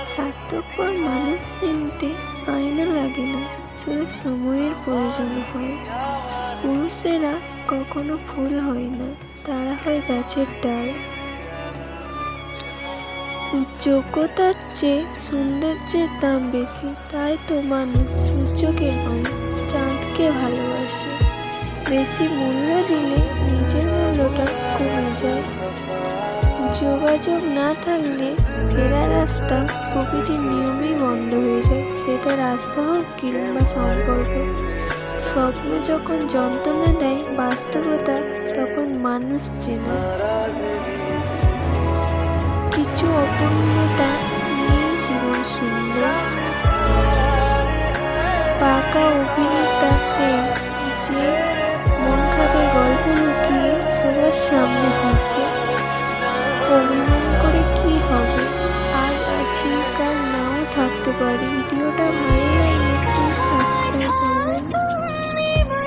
স্বার্থপর মানুষ চিনতে আয়না লাগে না, শুধু সময়ের প্রয়োজন হয়। পুরুষেরা কখনো ফুল হয় না, তারা হয় গাছের ডাল। যোগ্যতার চেয়ে সৌন্দর্যের দাম বেশি, তাই তো মানুষ সূর্যকে নয়, চাঁদকে ভালোবাসে। বেশি মূল্য দিলে নিজের মূল্যটা কমে যায়। যোগাযোগ না থাকলে ফেরার রাস্তা প্রকৃতির নিয়মেই বন্ধ হয়ে যায়, সেটা রাস্তা হোক কিংবা সম্পর্ক। স্বপ্ন যখন যন্ত্রণা দেয় বাস্তবতা, তখন মানুষ চেনে। কিছু অপূর্ণতা নিয়েই জীবন সুন্দর। পাকা অভিনেতা সে, যে মন খারাপের গল্প লুকিয়ে সবার সামনে হাসে। অভিমান করে কি হবে, আজ আছি কাল নাও থাকতে পারি। ভিডিওটা ভালো